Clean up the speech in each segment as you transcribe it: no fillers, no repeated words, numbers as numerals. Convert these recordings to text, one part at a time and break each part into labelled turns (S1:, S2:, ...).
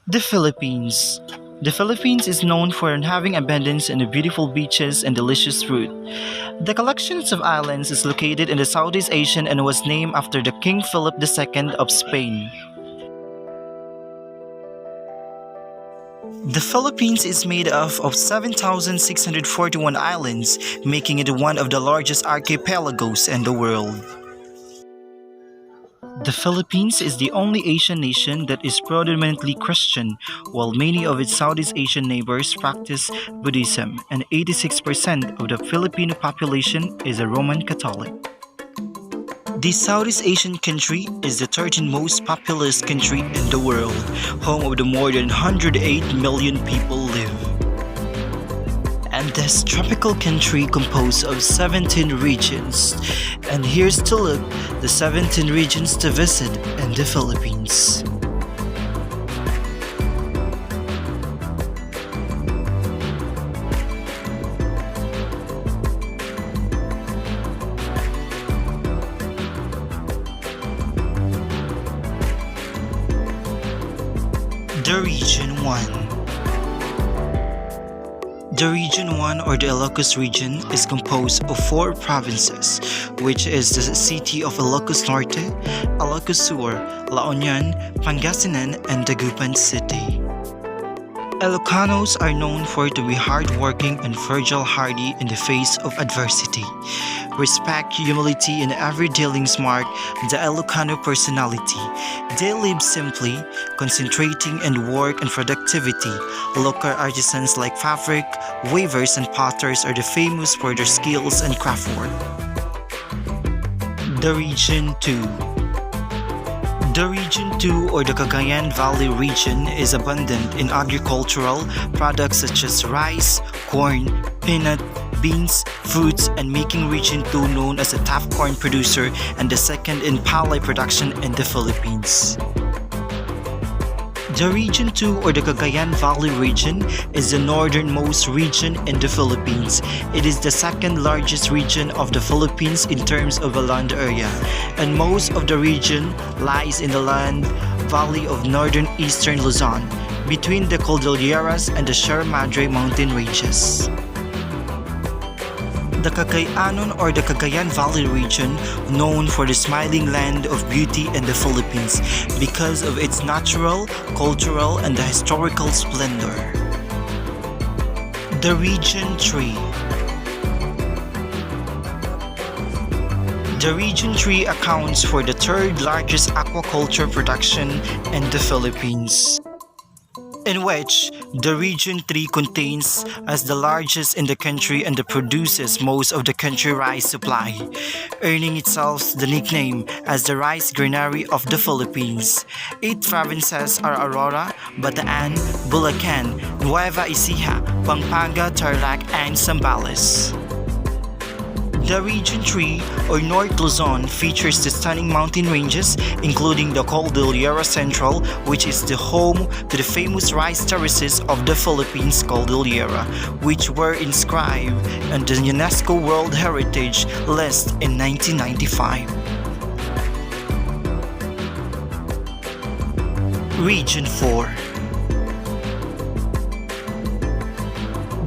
S1: The Philippines. The Philippines is known for having abundance in the beautiful beaches and delicious fruit. The collections of islands is located in the Southeast Asian and was named after the King Philip II of Spain. The Philippines is made up of 7,641 islands, making it one of the largest archipelagos in the world. The Philippines is the only Asian nation that is predominantly Christian, while many of its Southeast Asian neighbors practice Buddhism, and 86% of the Filipino population is a Roman Catholic. The Southeast Asian country is the 13th most populous country in the world, home of the more than 108 million people live. And this tropical country composed of 17 regions. And here's to look the 17 regions to visit in the Philippines. The Region 1. The Region 1 or the Ilocos region is composed of 4 provinces, which is the city of Ilocos Norte, Ilocos Sur, La Union, Pangasinan, and Dagupan City. Ilocanos are known for to be hardworking and fragile hardy in the face of adversity. Respect, humility, and everyday dealings mark the Ilocano personality. They live simply, concentrating on work and productivity. Local artisans like fabric, weavers, and potters are the famous for their skills and craftwork. The Region 2. The Region 2 or the Cagayan Valley region is abundant in agricultural products such as rice, corn, peanut, beans, fruits, and making Region 2 known as a top corn producer and the second in palay production in the Philippines. The Region 2 or the Cagayan Valley region is the northernmost region in the Philippines. It is the second largest region of the Philippines in terms of a land area, and most of the region lies in the land valley of northern eastern Luzon, between the Cordilleras and the Sierra Madre mountain ranges. The Cagayanon or the Cagayan Valley region, known for the smiling land of beauty in the Philippines because of its natural, cultural, and the historical splendor. The Region 3. The Region 3 accounts for the third largest aquaculture production in the Philippines, in which the Region 3 contains as the largest in the country and produces most of the country rice supply, earning itself the nickname as the rice granary of the Philippines. 8 provinces are Aurora, Bataan, Bulacan, Nueva Ecija, Pampanga, Tarlac, and Zambales. The Region 3 or North Luzon features the stunning mountain ranges including the Cordillera Central, which is the home to the famous rice terraces of the Philippines Cordillera, which were inscribed on the UNESCO World Heritage List in 1995. Region 4.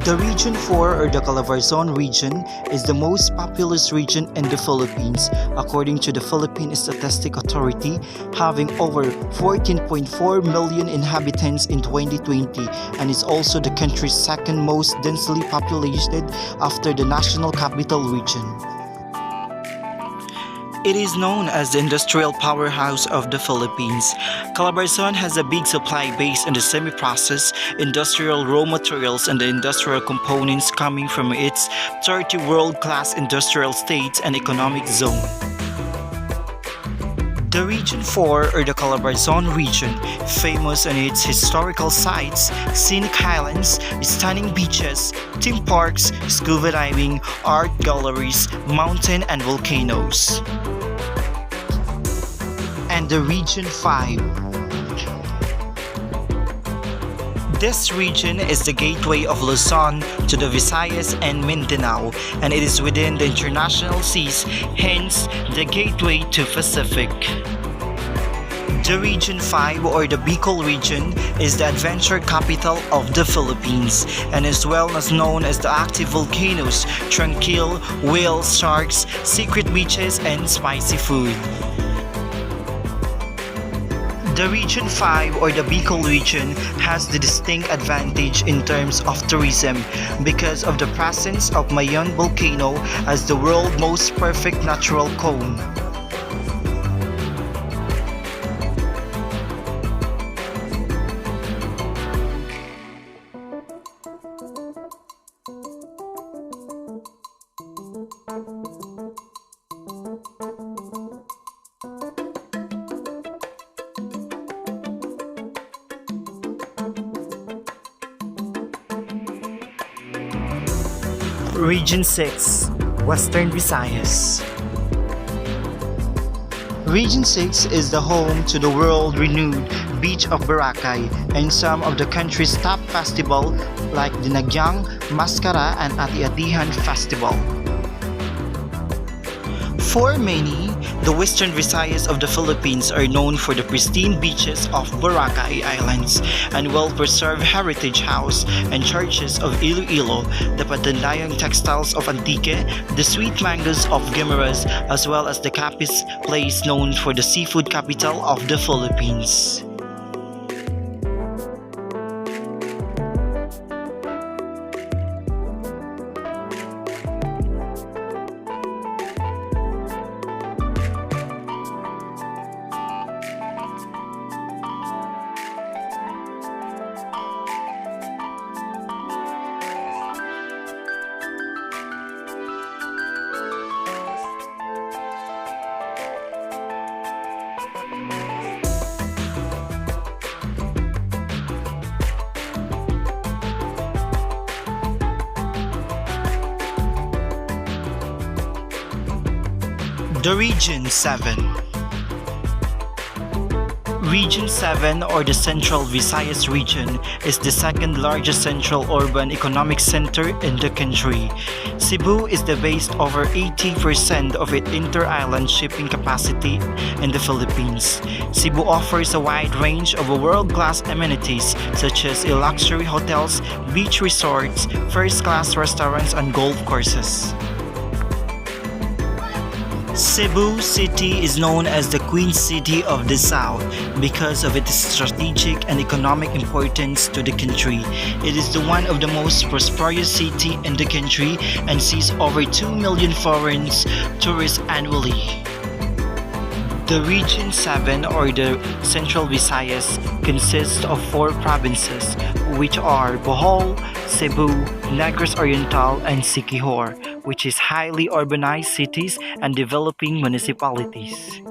S1: The Region 4 or the Calabarzon region is the most populous region in the Philippines according to the Philippine Statistic Authority, having over 14.4 million inhabitants in 2020 and is also the country's second most densely populated after the National Capital Region. It is known as the industrial powerhouse of the Philippines. Calabarzon has a big supply base in the semi-processed industrial raw materials and the industrial components coming from its 30 world-class industrial states and economic zone. The Region 4 or the Calabarzon region, famous on its historical sites, scenic highlands, stunning beaches, theme parks, scuba diving, art galleries, mountain and volcanoes. And the Region 5. This region is the gateway of Luzon to the Visayas and Mindanao, and it is within the international seas, hence the gateway to Pacific. The Region 5 or the Bicol region is the adventure capital of the Philippines and is well as known as the active volcanoes, tranquil, whales, sharks, secret beaches, and spicy food. The Region 5 or the Bicol region has the distinct advantage in terms of tourism because of the presence of Mayon volcano as the world's most perfect natural cone. Region 6, Western Visayas. Region 6 is the home to the world-renowned beach of Boracay and some of the country's top festivals like the Nagyang, Mascara, and Ati-Atihan Festival. For many, the Western Visayas of the Philippines are known for the pristine beaches of Boracay Islands and well-preserved heritage house and churches of Iloilo, the Patandayang textiles of Antique, the sweet mangoes of Guimaras, as well as the Capiz place known for the seafood capital of the Philippines. The Region 7. Region 7 or the Central Visayas region is the second largest central urban economic center in the country. Cebu is the base over 80% of its inter-island shipping capacity in the Philippines. Cebu offers a wide range of world-class amenities such as luxury hotels, beach resorts, first-class restaurants, and golf courses. Cebu City is known as the Queen City of the South because of its strategic and economic importance to the country. It is the one of the most prosperous city in the country and sees over 2 million foreign tourists annually. The Region 7 or the Central Visayas consists of 4 provinces which are Bohol, Cebu, Negros Oriental, and Siquijor, which is highly urbanized cities and developing municipalities.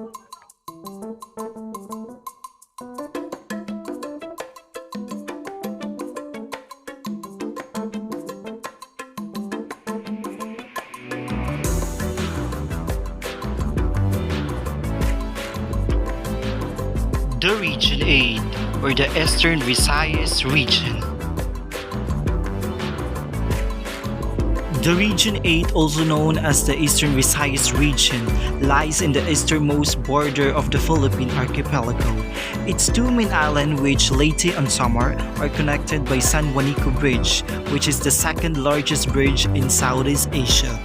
S1: The Region 8 or the Eastern Visayas region. The Region 8, also known as the Eastern Visayas region, lies in the easternmost border of the Philippine archipelago. Its 2 main islands, which Leyte and Samar, are connected by San Juanico Bridge, which is the second largest bridge in Southeast Asia.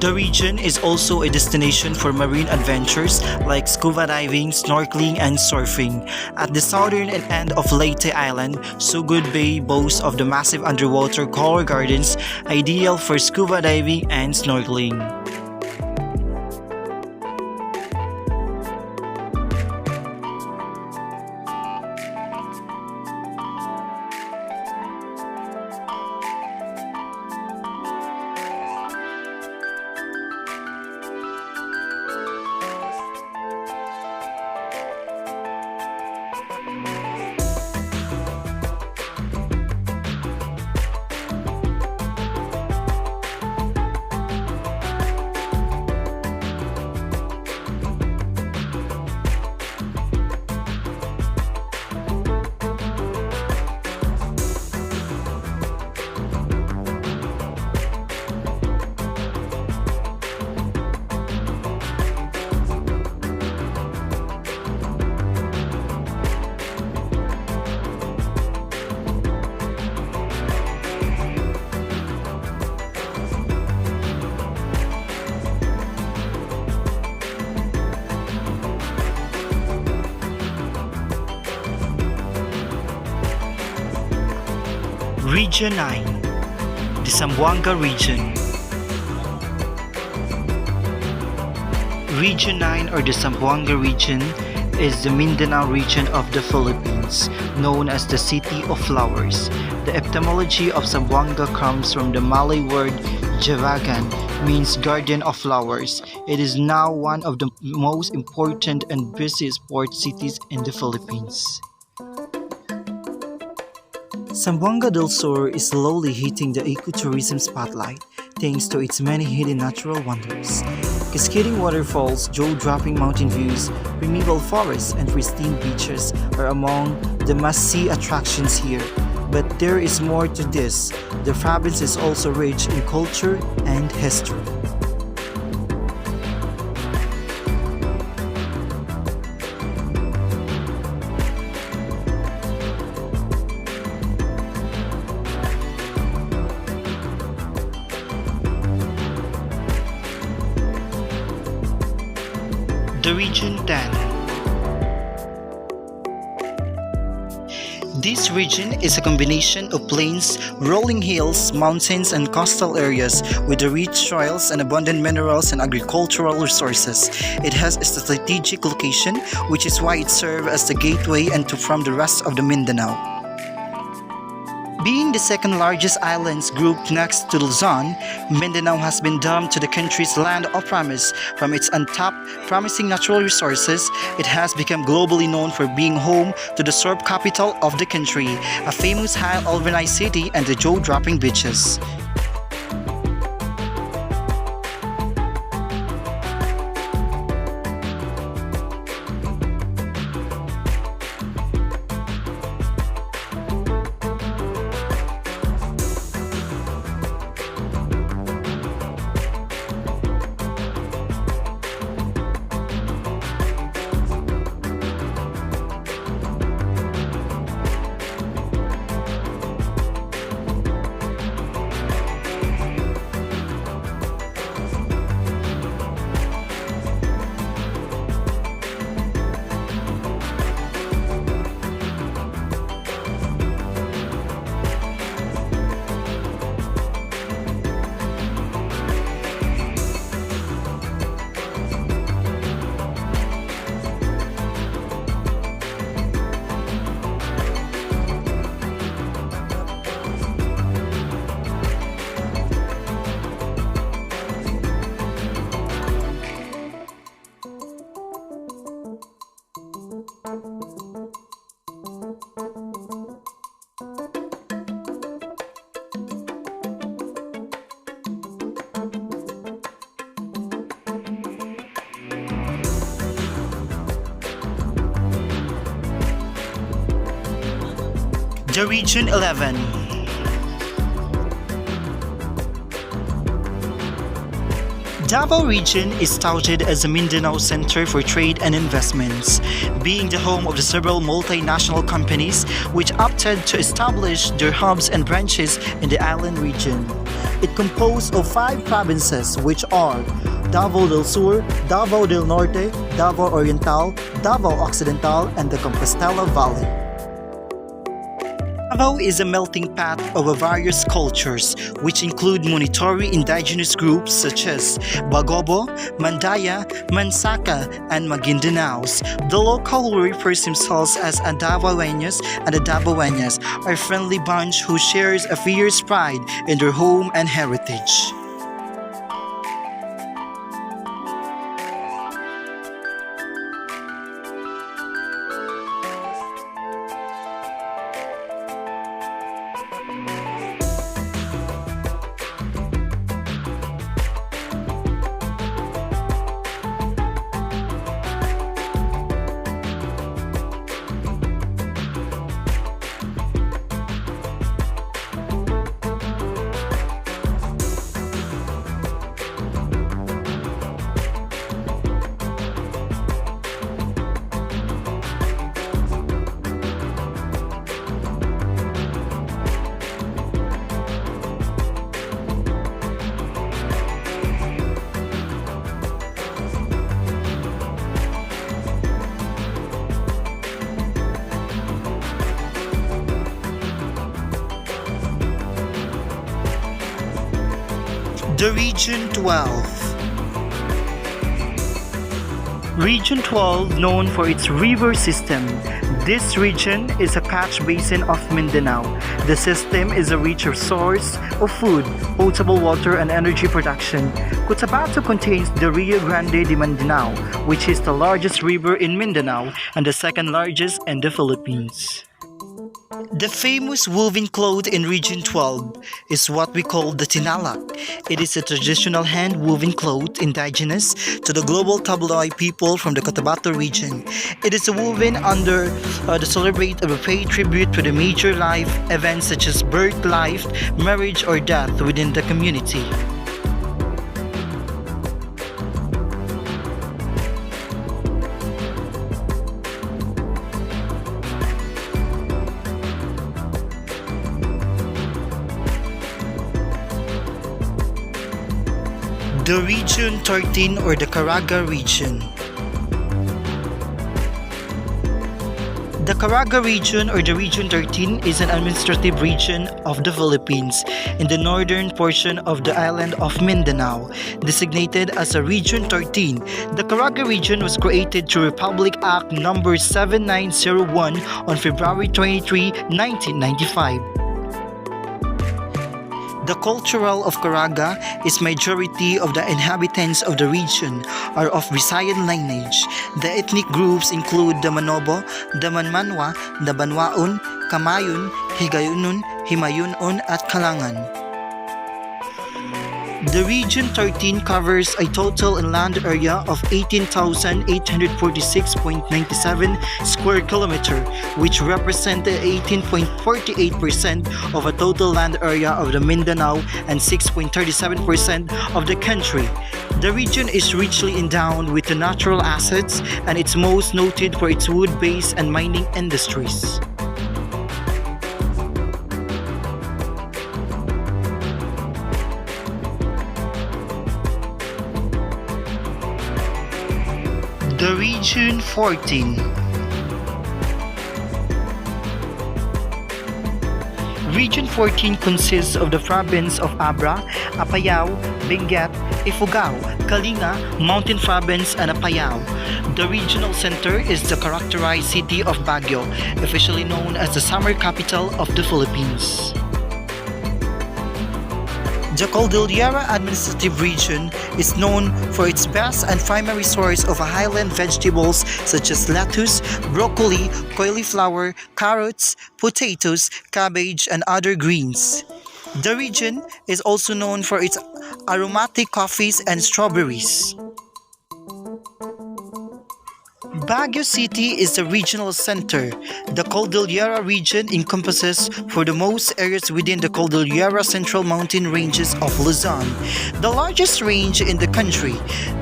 S1: The region is also a destination for marine adventures like scuba diving, snorkeling, and surfing. At the southern end of Leyte Island, Sugod Bay boasts of the massive underwater coral gardens ideal for scuba diving and snorkeling. Region 9, the Zamboanga region. Region 9 or the Zamboanga region is the Mindanao region of the Philippines, known as the City of Flowers. The etymology of Zamboanga comes from the Malay word Javagan, means garden of flowers. It is now one of the most important and busiest port cities in the Philippines. Zamboanga del Sur is slowly hitting the ecotourism spotlight thanks to its many hidden natural wonders. Cascading waterfalls, jaw-dropping mountain views, primeval forests, and pristine beaches are among the must-see attractions here. But there is more to this. The province is also rich in culture and history. The Region 10. This region is a combination of plains, rolling hills, mountains, and coastal areas with rich soils and abundant minerals and agricultural resources. It has a strategic location, which is why it serves as the gateway from the rest of the Mindanao. Being the second largest islands group next to Luzon, Mindanao has been doomed to the country's land of promise. From its untapped, promising natural resources, it has become globally known for being home to the surf capital of the country, a famous high urbanized city and the jaw-dropping beaches. The Region 11. Davao region is touted as a Mindanao center for trade and investments, being the home of the several multinational companies which opted to establish their hubs and branches in the island region. It composed of 5 provinces which are Davao del Sur, Davao del Norte, Davao Oriental, Davao Occidental, and the Compostela Valley. Davao is a melting pot of various cultures, which include Monitori indigenous groups such as Bagobo, Mandaya, Mansaka, and Magindanaos. The local who refers themselves as Davaoeños and the Davaoeñas are a friendly bunch who shares a fierce pride in their home and heritage. The Region 12. Region 12, known for its river system. This region is a catch basin of Mindanao. The system is a rich source of food, potable water, and energy production. Cotabato contains the Rio Grande de Mindanao, which is the largest river in Mindanao and the second largest in the Philippines. The famous woven cloth in Region 12 is what we call the tinalak. It is a traditional hand-woven cloth indigenous to the global Tabloy people from the Cotabato region. It is woven under the celebrate of a pay tribute to the major life events such as birth, life, marriage, or death within the community. The Region 13 or the Caraga region. The Caraga region or the Region 13 is an administrative region of the Philippines in the northern portion of the island of Mindanao, designated as a Region 13. The Caraga region was created through Republic Act No. 7901 on February 23, 1995. The cultural of Caraga is majority of the inhabitants of the region are of Visayan lineage. The ethnic groups include the Manobo, the Manmanwa, the Banwaon, Kamayun, Higayunon, Himayunon at Kalangan. The Region 13 covers a total in land area of 18,846.97 square kilometer, which represented 18.48% of a total land area of the Mindanao and 6.37% of the country. The region is richly endowed with the natural assets and it's most noted for its wood-based and mining industries. The Region 14. Region 14 consists of the province of Abra, Apayao, Benguet, Ifugao, Kalinga, Mountain Province, and Apayao. The regional center is the characterized city of Baguio, officially known as the summer capital of the Philippines. The Cordillera Administrative Region is known for its best and primary source of highland vegetables such as lettuce, broccoli, cauliflower, carrots, potatoes, cabbage, and other greens. The region is also known for its aromatic coffees and strawberries. Baguio City is the regional center. The Cordillera region encompasses for the most areas within the Cordillera Central Mountain Ranges of Luzon, the largest range in the country.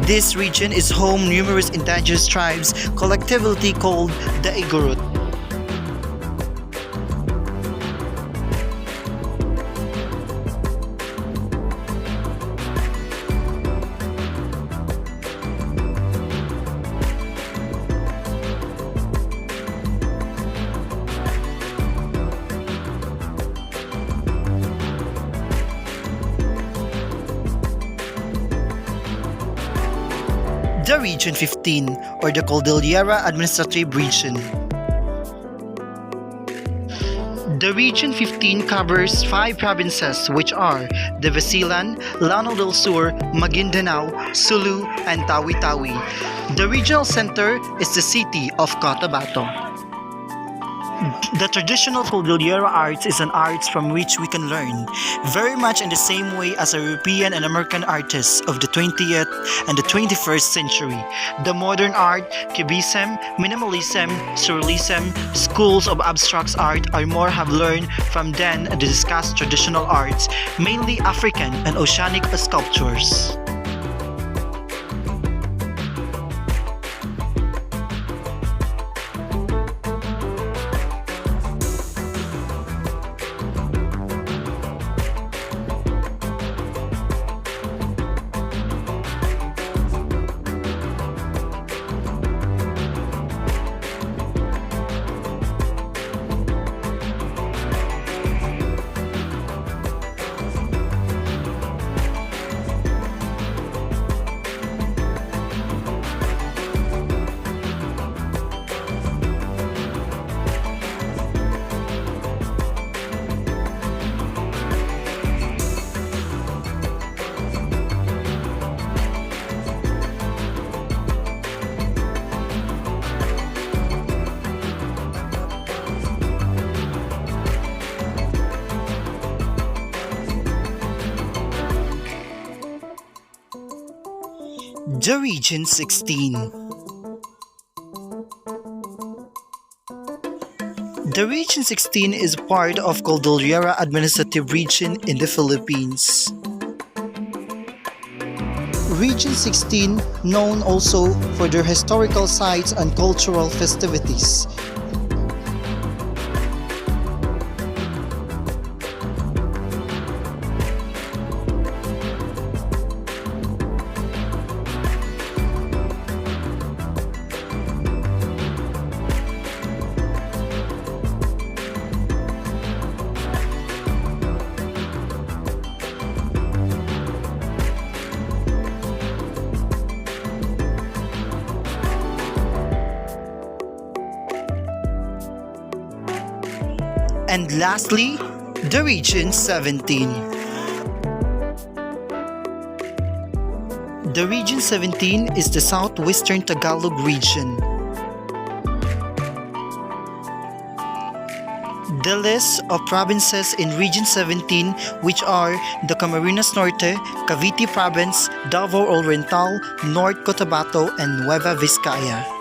S1: This region is home to numerous indigenous tribes collectively called the Igorot. The Region 15 or the Cordillera Administrative Region. The Region 15 covers 5 provinces which are the Basilan, Lanao del Sur, Maguindanao, Sulu, and Tawi-Tawi. The regional center is the city of Cotabato. The traditional Cordillera arts is an arts from which we can learn, very much in the same way as European and American artists of the 20th and the 21st century. The modern art, Cubism, Minimalism, Surrealism, schools of abstract art are more have learned from then the discussed traditional arts, mainly African and Oceanic sculptures. The Region 16. The Region 16 is part of Cordillera Administrative Region in the Philippines. Region 16, known also for their historical sites and cultural festivities. And lastly, the Region 17. The Region 17 is the southwestern Tagalog region. The list of provinces in Region 17, which are the Camarines Norte, Cavite Province, Davao Oriental, North Cotabato, and Nueva Vizcaya.